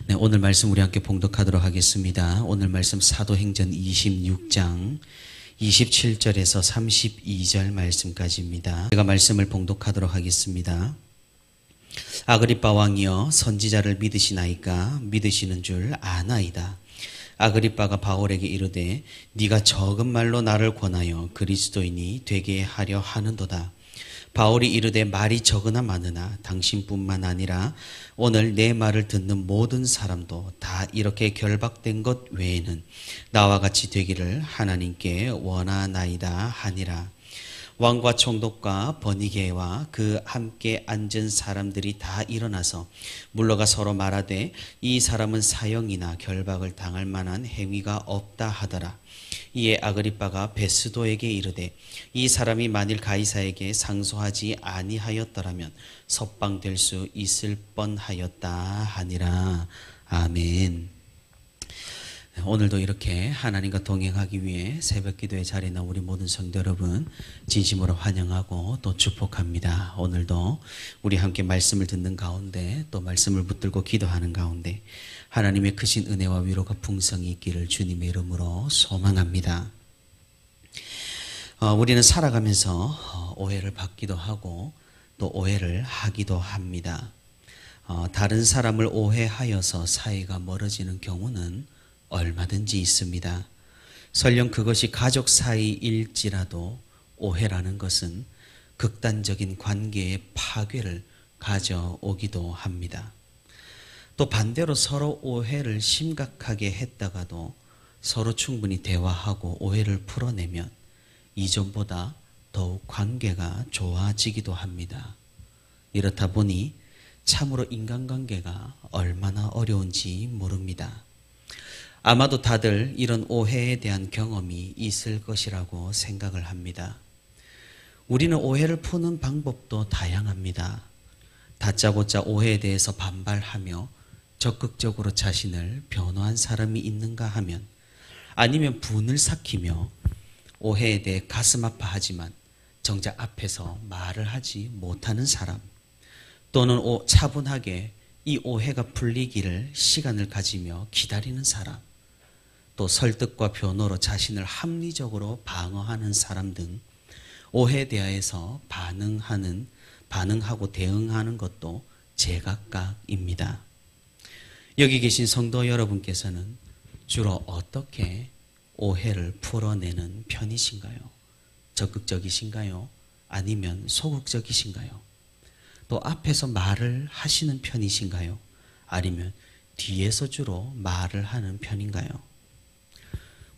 네, 오늘 말씀 우리 함께 봉독하도록 하겠습니다. 오늘 말씀 사도행전 26장 27절에서 32절 말씀까지입니다. 제가 말씀을 봉독하도록 하겠습니다. 아그리빠 왕이여, 선지자를 믿으시나이까? 믿으시는 줄 아나이다. 아그리빠가 바울에게 이르되 네가 적은 말로 나를 권하여 그리스도인이 되게 하려 하는도다. 바울이 이르되 말이 적으나 많으나 당신뿐만 아니라 오늘 내 말을 듣는 모든 사람도 다 이렇게 결박된 것 외에는 나와 같이 되기를 하나님께 원하나이다 하니라. 왕과 총독과 버니게와 그 함께 앉은 사람들이 다 일어나서 물러가 서로 말하되 이 사람은 사형이나 결박을 당할 만한 행위가 없다 하더라. 이에 아그리빠가 베스도에게 이르되 이 사람이 만일 가이사에게 상소하지 아니하였더라면 석방될 수 있을 뻔하였다 하니라. 아멘. 오늘도 이렇게 하나님과 동행하기 위해 새벽기도의 자리에 나온 우리 모든 성도 여러분 진심으로 환영하고 또 축복합니다. 오늘도 우리 함께 말씀을 듣는 가운데 또 말씀을 붙들고 기도하는 가운데 하나님의 크신 은혜와 위로가 풍성히 있기를 주님의 이름으로 소망합니다. 우리는 살아가면서 오해를 받기도 하고 또 오해를 하기도 합니다. 다른 사람을 오해하여서 사이가 멀어지는 경우는 얼마든지 있습니다. 설령 그것이 가족 사이일지라도 오해라는 것은 극단적인 관계의 파괴를 가져오기도 합니다. 또 반대로 서로 오해를 심각하게 했다가도 서로 충분히 대화하고 오해를 풀어내면 이전보다 더욱 관계가 좋아지기도 합니다. 이렇다 보니 참으로 인간관계가 얼마나 어려운지 모릅니다. 아마도 다들 이런 오해에 대한 경험이 있을 것이라고 생각을 합니다. 우리는 오해를 푸는 방법도 다양합니다. 다짜고짜 오해에 대해서 반발하며 적극적으로 자신을 변호한 사람이 있는가 하면, 아니면 분을 삭히며 오해에 대해 가슴 아파하지만 정작 앞에서 말을 하지 못하는 사람, 또는 차분하게 이 오해가 풀리기를 시간을 가지며 기다리는 사람, 또 설득과 변호로 자신을 합리적으로 방어하는 사람 등 오해에 대해서 반응하고 대응하는 것도 제각각입니다. 여기 계신 성도 여러분께서는 주로 어떻게 오해를 풀어내는 편이신가요? 적극적이신가요? 아니면 소극적이신가요? 또 앞에서 말을 하시는 편이신가요? 아니면 뒤에서 주로 말을 하는 편인가요?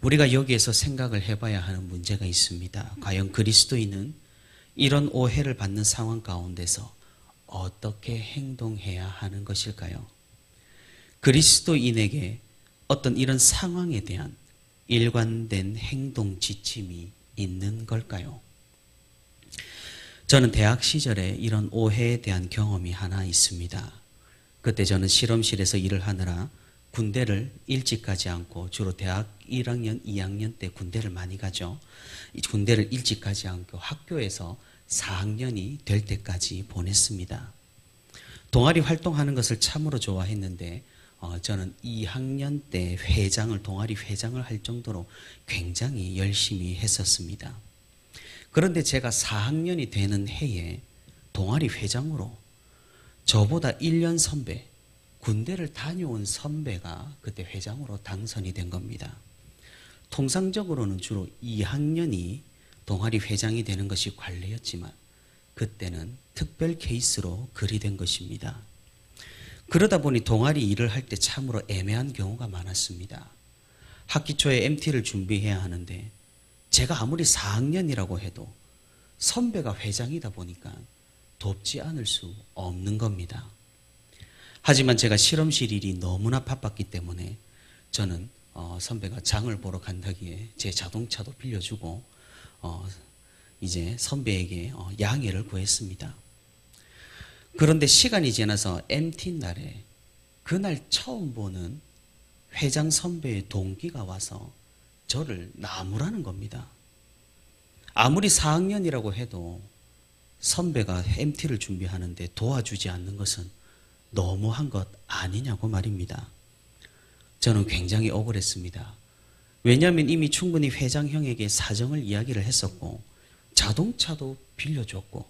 우리가 여기에서 생각을 해봐야 하는 문제가 있습니다. 과연 그리스도인은 이런 오해를 받는 상황 가운데서 어떻게 행동해야 하는 것일까요? 그리스도인에게 어떤 이런 상황에 대한 일관된 행동 지침이 있는 걸까요? 저는 대학 시절에 이런 오해에 대한 경험이 하나 있습니다. 그때 저는 실험실에서 일을 하느라 군대를 일찍 가지 않고, 주로 대학 1학년, 2학년 때 군대를 많이 가죠. 이 군대를 일찍 가지 않고 학교에서 4학년이 될 때까지 보냈습니다. 동아리 활동하는 것을 참으로 좋아했는데 저는 2학년 때 동아리 회장을 할 정도로 굉장히 열심히 했었습니다. 그런데 제가 4학년이 되는 해에 동아리 회장으로 저보다 1년 선배, 군대를 다녀온 선배가 그때 회장으로 당선이 된 겁니다. 통상적으로는 주로 2학년이 동아리 회장이 되는 것이 관례였지만 그때는 특별 케이스로 그리 된 것입니다. 그러다 보니 동아리 일을 할 때 참으로 애매한 경우가 많았습니다. 학기 초에 MT를 준비해야 하는데 제가 아무리 4학년이라고 해도 선배가 회장이다 보니까 돕지 않을 수 없는 겁니다. 하지만 제가 실험실 일이 너무나 바빴기 때문에 저는 선배가 장을 보러 간다기에 제 자동차도 빌려주고 이제 선배에게 양해를 구했습니다. 그런데 시간이 지나서 MT 날에 그날 처음 보는 회장 선배의 동기가 와서 저를 나무라는 겁니다. 아무리 4학년이라고 해도 선배가 MT를 준비하는데 도와주지 않는 것은 너무한 것 아니냐고 말입니다. 저는 굉장히 억울했습니다. 왜냐하면 이미 충분히 회장형에게 사정을 이야기를 했었고 자동차도 빌려줬고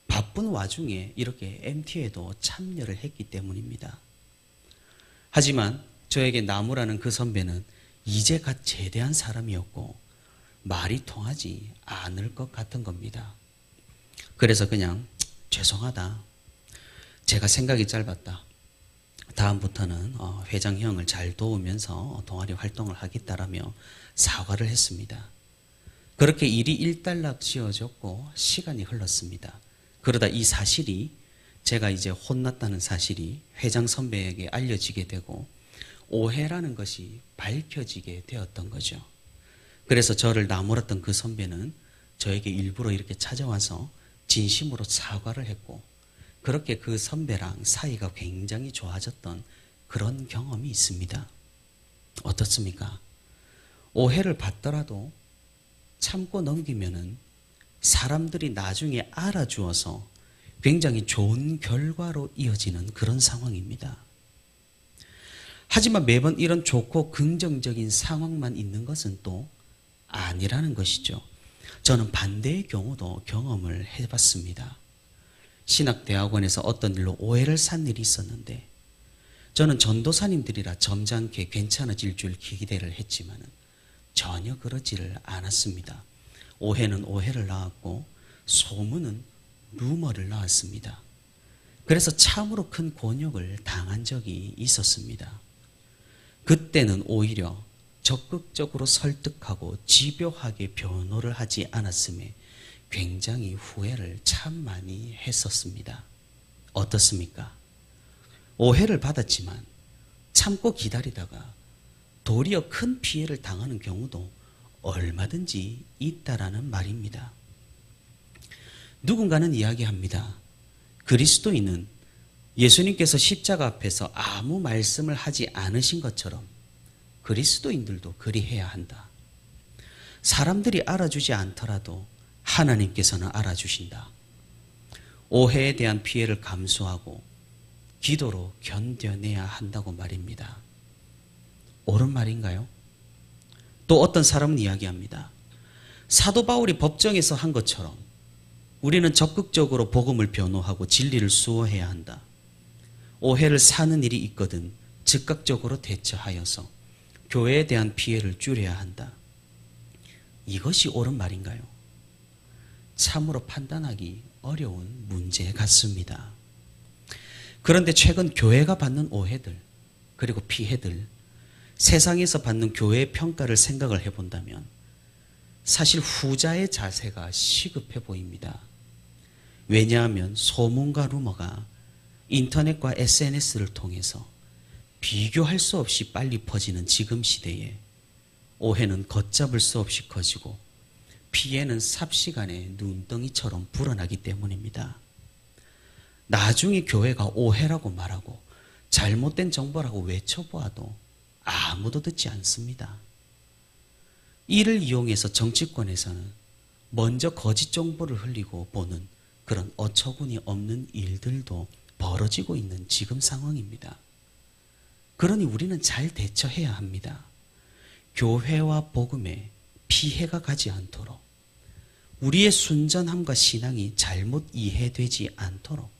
바쁜 와중에 이렇게 MT에도 참여를 했기 때문입니다. 하지만 저에게 나무라는 그 선배는 이제 갓 제대한 사람이었고 말이 통하지 않을 것 같은 겁니다. 그래서 그냥 죄송하다. 제가 생각이 짧았다. 다음부터는 회장형을 잘 도우면서 동아리 활동을 하겠다라며 사과를 했습니다. 그렇게 일이 일단락 지어졌고 시간이 흘렀습니다. 그러다 이 사실이 제가 이제 혼났다는 사실이 회장 선배에게 알려지게 되고 오해라는 것이 밝혀지게 되었던 거죠. 그래서 저를 나무랐던 그 선배는 저에게 일부러 이렇게 찾아와서 진심으로 사과를 했고 그렇게 그 선배랑 사이가 굉장히 좋아졌던 그런 경험이 있습니다. 어떻습니까? 오해를 받더라도 참고 넘기면은 사람들이 나중에 알아주어서 굉장히 좋은 결과로 이어지는 그런 상황입니다. 하지만 매번 이런 좋고 긍정적인 상황만 있는 것은 또 아니라는 것이죠. 저는 반대의 경우도 경험을 해봤습니다. 신학대학원에서 어떤 일로 오해를 산 일이 있었는데 저는 전도사님들이라 점잖게 괜찮아질 줄 기대를 했지만 전혀 그러지를 않았습니다. 오해는 오해를 낳았고 소문은 루머를 낳았습니다. 그래서 참으로 큰 곤욕을 당한 적이 있었습니다. 그때는 오히려 적극적으로 설득하고 집요하게 변호를 하지 않았음에 굉장히 후회를 참 많이 했었습니다. 어떻습니까? 오해를 받았지만 참고 기다리다가 도리어 큰 피해를 당하는 경우도 얼마든지 있다라는 말입니다. 누군가는 이야기합니다. 그리스도인은 예수님께서 십자가 앞에서 아무 말씀을 하지 않으신 것처럼 그리스도인들도 그리해야 한다. 사람들이 알아주지 않더라도 하나님께서는 알아주신다. 오해에 대한 피해를 감수하고 기도로 견뎌내야 한다고 말입니다. 옳은 말인가요? 또 어떤 사람은 이야기합니다. 사도 바울이 법정에서 한 것처럼 우리는 적극적으로 복음을 변호하고 진리를 수호해야 한다. 오해를 사는 일이 있거든 즉각적으로 대처하여서 교회에 대한 피해를 줄여야 한다. 이것이 옳은 말인가요? 참으로 판단하기 어려운 문제 같습니다. 그런데 최근 교회가 받는 오해들 그리고 피해들 세상에서 받는 교회의 평가를 생각을 해본다면 사실 후자의 자세가 시급해 보입니다. 왜냐하면 소문과 루머가 인터넷과 SNS를 통해서 비교할 수 없이 빨리 퍼지는 지금 시대에 오해는 걷잡을 수 없이 커지고 피해는 삽시간에 눈덩이처럼 불어나기 때문입니다. 나중에 교회가 오해라고 말하고 잘못된 정보라고 외쳐보아도 아무도 듣지 않습니다. 이를 이용해서 정치권에서는 먼저 거짓 정보를 흘리고 보는 그런 어처구니 없는 일들도 벌어지고 있는 지금 상황입니다. 그러니 우리는 잘 대처해야 합니다. 교회와 복음에 피해가 가지 않도록 우리의 순전함과 신앙이 잘못 이해되지 않도록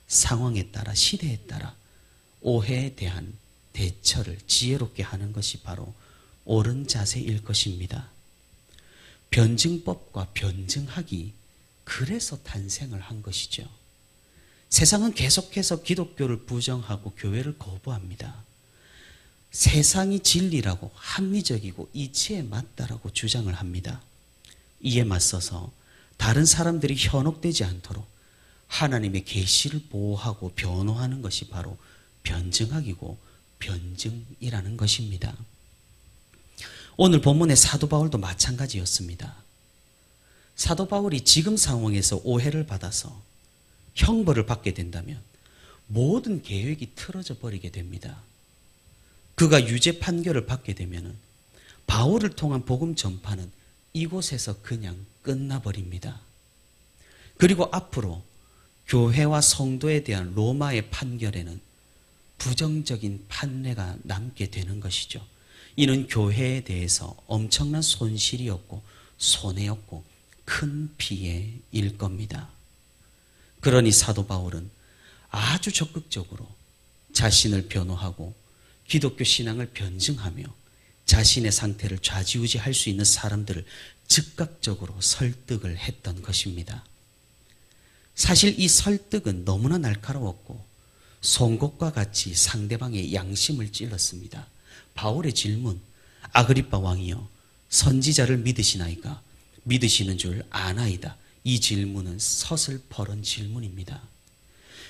상황에 따라 시대에 따라 오해에 대한 대처를 지혜롭게 하는 것이 바로 옳은 자세일 것입니다. 변증법과 변증학이 그래서 탄생을 한 것이죠. 세상은 계속해서 기독교를 부정하고 교회를 거부합니다. 세상이 진리라고 합리적이고 이치에 맞다라고 주장을 합니다. 이에 맞서서 다른 사람들이 현혹되지 않도록 하나님의 계시를 보호하고 변호하는 것이 바로 변증학이고 변증이라는 것입니다. 오늘 본문의 사도 바울도 마찬가지였습니다. 사도 바울이 지금 상황에서 오해를 받아서 형벌을 받게 된다면 모든 계획이 틀어져 버리게 됩니다. 그가 유죄 판결을 받게 되면 바울을 통한 복음 전파는 이곳에서 그냥 끝나버립니다. 그리고 앞으로 교회와 성도에 대한 로마의 판결에는 부정적인 판례가 남게 되는 것이죠. 이는 교회에 대해서 엄청난 손실이었고 손해였고 큰 피해일 겁니다. 그러니 사도 바울은 아주 적극적으로 자신을 변호하고 기독교 신앙을 변증하며 자신의 상태를 좌지우지할 수 있는 사람들을 즉각적으로 설득을 했던 것입니다. 사실 이 설득은 너무나 날카로웠고 송곳과 같이 상대방의 양심을 찔렀습니다. 바울의 질문, 아그리빠 왕이여 선지자를 믿으시나이까? 믿으시는 줄 아나이다. 이 질문은 서슬퍼런 질문입니다.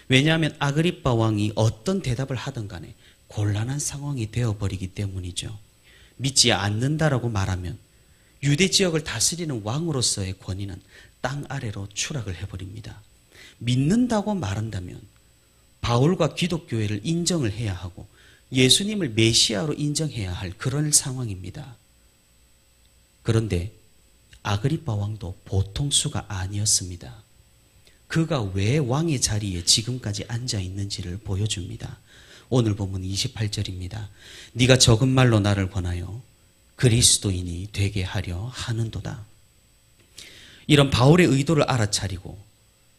왜냐하면 아그리빠 왕이 어떤 대답을 하든 간에 곤란한 상황이 되어버리기 때문이죠. 믿지 않는다라고 말하면 유대 지역을 다스리는 왕으로서의 권위는 땅 아래로 추락을 해버립니다. 믿는다고 말한다면 바울과 기독교회를 인정을 해야 하고 예수님을 메시아로 인정해야 할 그런 상황입니다. 그런데 아그리빠 왕도 보통 수가 아니었습니다. 그가 왜 왕의 자리에 지금까지 앉아 있는지를 보여줍니다. 오늘 본문 28절입니다. 네가 적은 말로 나를 권하여 그리스도인이 되게 하려 하는도다. 이런 바울의 의도를 알아차리고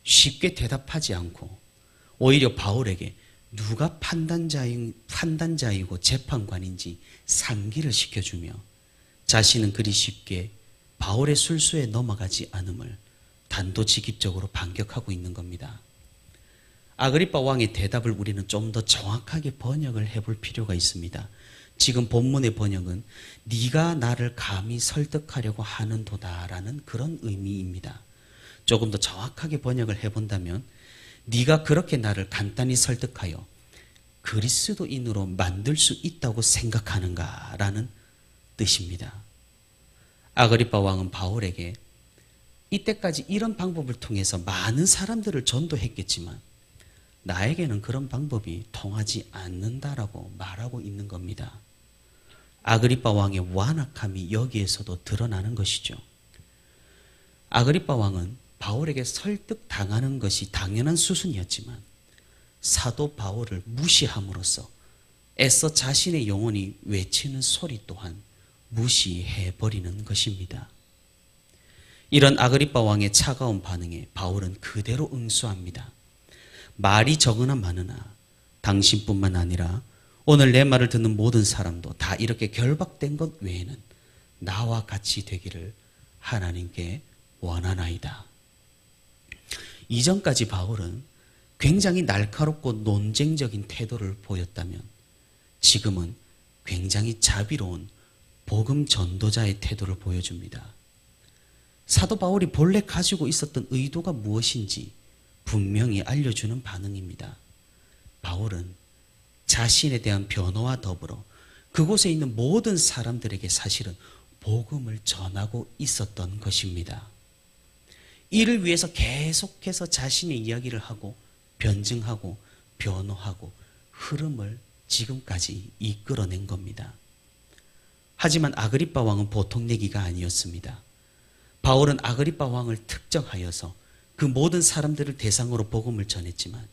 쉽게 대답하지 않고 오히려 바울에게 누가 판단자이고 재판관인지 상기를 시켜주며 자신은 그리 쉽게 바울의 술수에 넘어가지 않음을 단도직입적으로 반격하고 있는 겁니다. 아그리빠 왕의 대답을 우리는 좀 더 정확하게 번역을 해볼 필요가 있습니다. 지금 본문의 번역은 네가 나를 감히 설득하려고 하는도다라는 그런 의미입니다. 조금 더 정확하게 번역을 해본다면 네가 그렇게 나를 간단히 설득하여 그리스도인으로 만들 수 있다고 생각하는가라는 뜻입니다. 아그리빠 왕은 바울에게 이때까지 이런 방법을 통해서 많은 사람들을 전도했겠지만 나에게는 그런 방법이 통하지 않는다라고 말하고 있는 겁니다. 아그리빠 왕의 완악함이 여기에서도 드러나는 것이죠. 아그리빠 왕은 바울에게 설득당하는 것이 당연한 수순이었지만 사도 바울을 무시함으로써 애써 자신의 영혼이 외치는 소리 또한 무시해버리는 것입니다. 이런 아그리빠 왕의 차가운 반응에 바울은 그대로 응수합니다. 말이 적으나 많으나 당신뿐만 아니라 오늘 내 말을 듣는 모든 사람도 다 이렇게 결박된 것 외에는 나와 같이 되기를 하나님께 원하나이다. 이전까지 바울은 굉장히 날카롭고 논쟁적인 태도를 보였다면 지금은 굉장히 자비로운 복음 전도자의 태도를 보여줍니다. 사도 바울이 본래 가지고 있었던 의도가 무엇인지 분명히 알려주는 반응입니다. 바울은 자신에 대한 변호와 더불어 그곳에 있는 모든 사람들에게 사실은 복음을 전하고 있었던 것입니다. 이를 위해서 계속해서 자신의 이야기를 하고 변증하고 변호하고 흐름을 지금까지 이끌어낸 겁니다. 하지만 아그리빠 왕은 보통 얘기가 아니었습니다. 바울은 아그리빠 왕을 특정하여서 그 모든 사람들을 대상으로 복음을 전했지만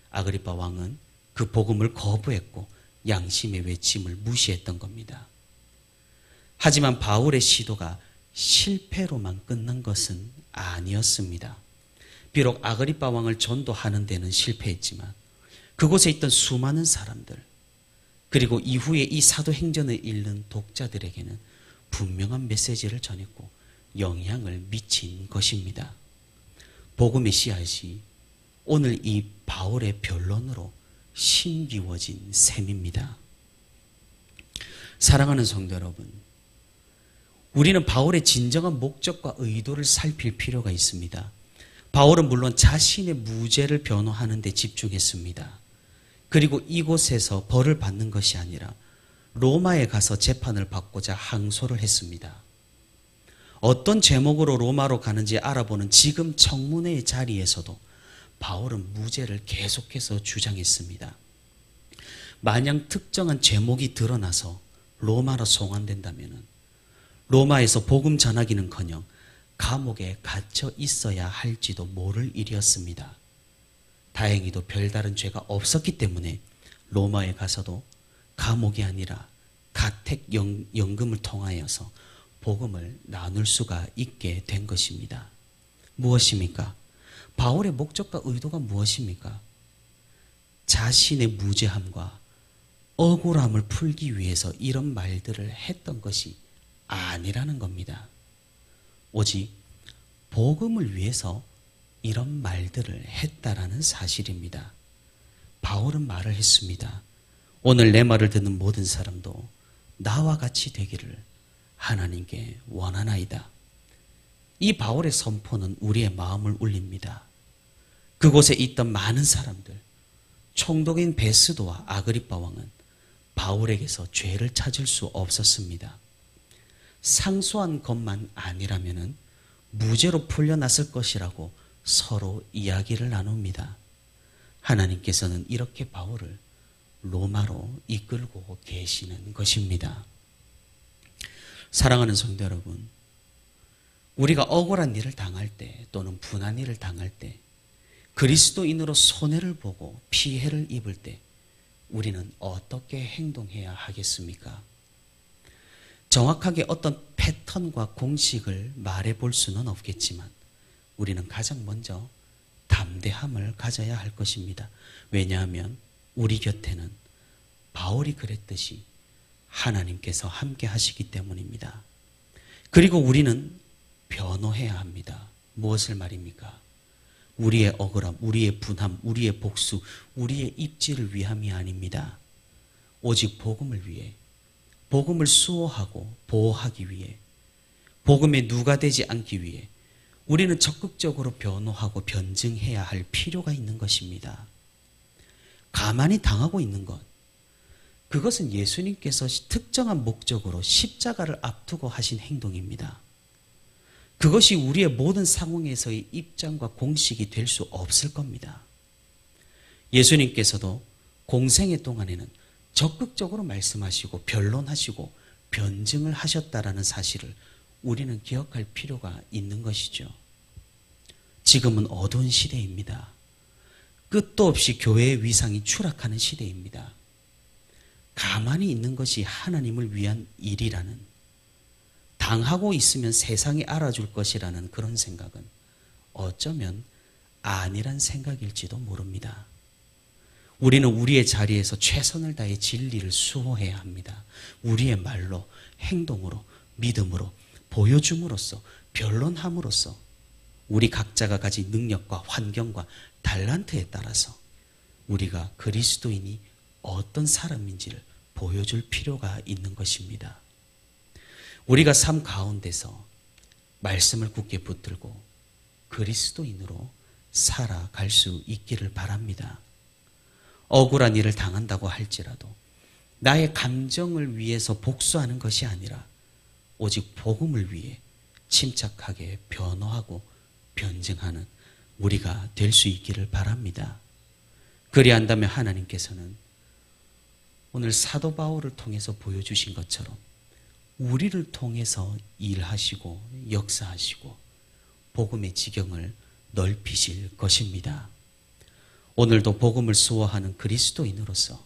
아그리빠 왕은 그 복음을 거부했고 양심의 외침을 무시했던 겁니다. 하지만 바울의 시도가 실패로만 끝난 것은 아니었습니다. 비록 아그리빠 왕을 전도하는 데는 실패했지만 그곳에 있던 수많은 사람들 그리고 이후에 이 사도행전을 읽는 독자들에게는 분명한 메시지를 전했고 영향을 미친 것입니다. 복음의 씨앗이 오늘 이 바울의 변론으로 심기워진 셈입니다. 사랑하는 성도 여러분, 우리는 바울의 진정한 목적과 의도를 살필 필요가 있습니다. 바울은 물론 자신의 무죄를 변호하는 데 집중했습니다. 그리고 이곳에서 벌을 받는 것이 아니라 로마에 가서 재판을 받고자 항소를 했습니다. 어떤 제목으로 로마로 가는지 알아보는 지금 청문회의 자리에서도 바울은 무죄를 계속해서 주장했습니다. 만약 특정한 제목이 드러나서 로마로 송환된다면 로마에서 복음 전하기는커녕 감옥에 갇혀 있어야 할지도 모를 일이었습니다. 다행히도 별다른 죄가 없었기 때문에 로마에 가서도 감옥이 아니라 가택연금을 통하여서 복음을 나눌 수가 있게 된 것입니다. 무엇입니까? 바울의 목적과 의도가 무엇입니까? 자신의 무죄함과 억울함을 풀기 위해서 이런 말들을 했던 것이 아니라는 겁니다. 오직 복음을 위해서 이런 말들을 했다라는 사실입니다. 바울은 말을 했습니다. 오늘 내 말을 듣는 모든 사람도 나와 같이 되기를 하나님께 원하나이다. 이 바울의 선포는 우리의 마음을 울립니다. 그곳에 있던 많은 사람들, 총독인 베스도와 아그리빠 왕은 바울에게서 죄를 찾을 수 없었습니다. 상소한 것만 아니라면 무죄로 풀려났을 것이라고 서로 이야기를 나눕니다. 하나님께서는 이렇게 바울을 로마로 이끌고 계시는 것입니다. 사랑하는 성도 여러분, 우리가 억울한 일을 당할 때 또는 분한 일을 당할 때 그리스도인으로 손해를 보고 피해를 입을 때 우리는 어떻게 행동해야 하겠습니까? 정확하게 어떤 패턴과 공식을 말해볼 수는 없겠지만 우리는 가장 먼저 담대함을 가져야 할 것입니다. 왜냐하면 우리 곁에는 바울이 그랬듯이 하나님께서 함께 하시기 때문입니다. 그리고 우리는 변호해야 합니다. 무엇을 말입니까? 우리의 억울함, 우리의 분함, 우리의 복수, 우리의 입지를 위함이 아닙니다. 오직 복음을 위해, 복음을 수호하고 보호하기 위해, 복음에 누가 되지 않기 위해 우리는 적극적으로 변호하고 변증해야 할 필요가 있는 것입니다. 가만히 당하고 있는 것, 그것은 예수님께서 특정한 목적으로 십자가를 앞두고 하신 행동입니다. 그것이 우리의 모든 상황에서의 입장과 공식이 될 수 없을 겁니다. 예수님께서도 공생의 동안에는 적극적으로 말씀하시고 변론하시고 변증을 하셨다라는 사실을 우리는 기억할 필요가 있는 것이죠. 지금은 어두운 시대입니다. 끝도 없이 교회의 위상이 추락하는 시대입니다. 가만히 있는 것이 하나님을 위한 일이라는, 당하고 있으면 세상이 알아줄 것이라는 그런 생각은 어쩌면 아니란 생각일지도 모릅니다. 우리는 우리의 자리에서 최선을 다해 진리를 수호해야 합니다. 우리의 말로, 행동으로, 믿음으로, 보여줌으로써, 변론함으로써 우리 각자가 가진 능력과 환경과 달란트에 따라서 우리가 그리스도인이 어떤 사람인지를 보여줄 필요가 있는 것입니다. 우리가 삶 가운데서 말씀을 굳게 붙들고 그리스도인으로 살아갈 수 있기를 바랍니다. 억울한 일을 당한다고 할지라도 나의 감정을 위해서 복수하는 것이 아니라 오직 복음을 위해 침착하게 변호하고 변증하는 우리가 될 수 있기를 바랍니다. 그리한다면 하나님께서는 오늘 사도 바울을 통해서 보여주신 것처럼 우리를 통해서 일하시고 역사하시고 복음의 지경을 넓히실 것입니다. 오늘도 복음을 수호하는 그리스도인으로서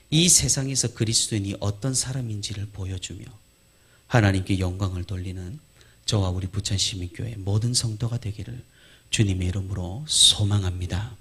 이 세상에서 그리스도인이 어떤 사람인지를 보여주며 하나님께 영광을 돌리는 저와 우리 부천시민교회 모든 성도가 되기를 주님의 이름으로 소망합니다.